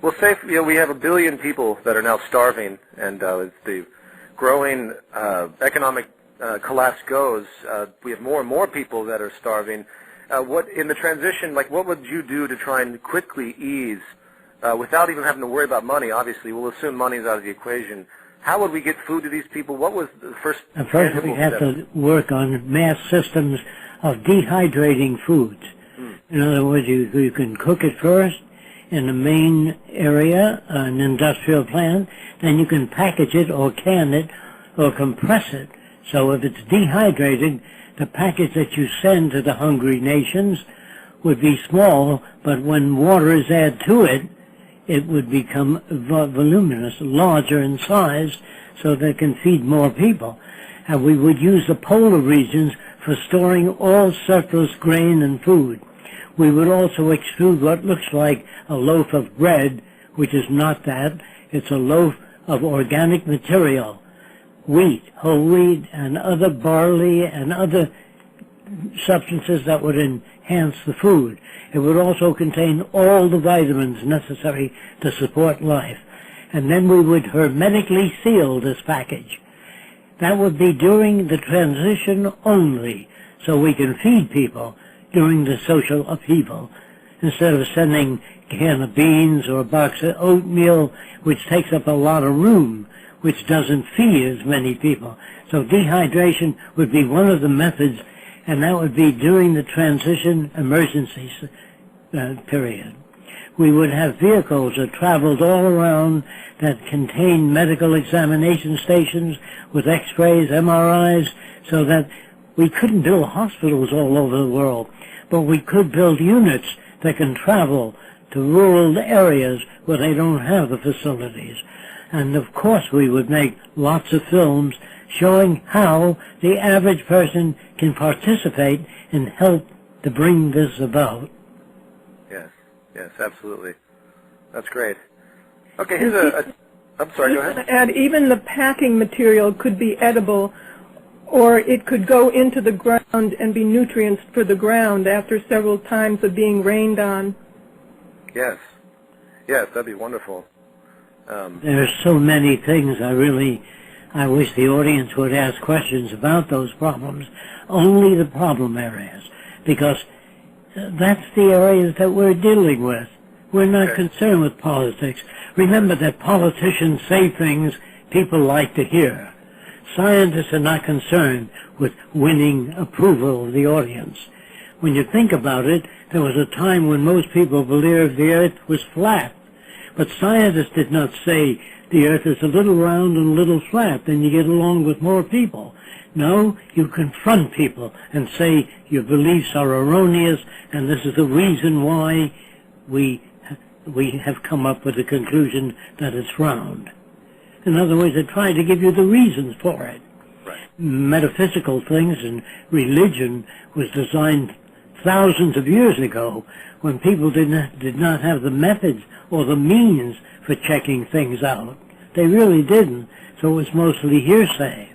Well, say we have 1 billion people that are now starving, and as the growing economic collapse goes, we have more and more people that are starving. What in the transition, like, what would you do to try and quickly ease, without even having to worry about money? Obviously, we'll assume money is out of the equation. How would we get food to these people? What was the first? First, we have to work on mass systems of dehydrating foods. In other words, you can cook it first in the main area, an industrial plant, then you can package it or can it or compress it. So if it's dehydrated, the package that you send to the hungry nations would be small, but when water is added to it, it would become voluminous, larger in size, so that it can feed more people. And we would use the polar regions for storing all surplus grain and food. We would also extrude what looks like a loaf of bread, which is not that. It's a loaf of organic material, wheat, whole wheat, and other barley and other substances that would enhance the food. It would also contain all the vitamins necessary to support life. And then we would hermetically seal this package. That would be during the transition only, so we can feed people during the social upheaval, instead of sending a can of beans or a box of oatmeal, which takes up a lot of room, which doesn't feed as many people. So dehydration would be one of the methods, and that would be during the transition emergency period. We would have vehicles that traveled all around that contained medical examination stations with x-rays, MRIs, so that we couldn't build hospitals all over the world, but we could build units that can travel to rural areas where they don't have the facilities. And of course we would make lots of films showing how the average person can participate and help to bring this about. Yes, absolutely. That's great. Okay, here's I'm sorry, go ahead. And even the packing material could be edible, or it could go into the ground and be nutrients for the ground after several times of being rained on. Yes, that'd be wonderful. There's so many things. I wish the audience would ask questions about those problems, only the problem areas, because that's the areas that we're dealing with. We're not concerned with politics. Remember that politicians say things people like to hear. Scientists are not concerned with winning approval of the audience. When you think about it, there was a time when most people believed the earth was flat. But scientists did not say the earth is a little round and a little flat, then you get along with more people. No, you confront people and say your beliefs are erroneous, and this is the reason why we have come up with the conclusion that it's round. In other words, they try to give you the reasons for it. Right. Metaphysical things and religion was designed thousands of years ago when people did not have the methods or the means for checking things out. They really didn't, so it was mostly hearsay.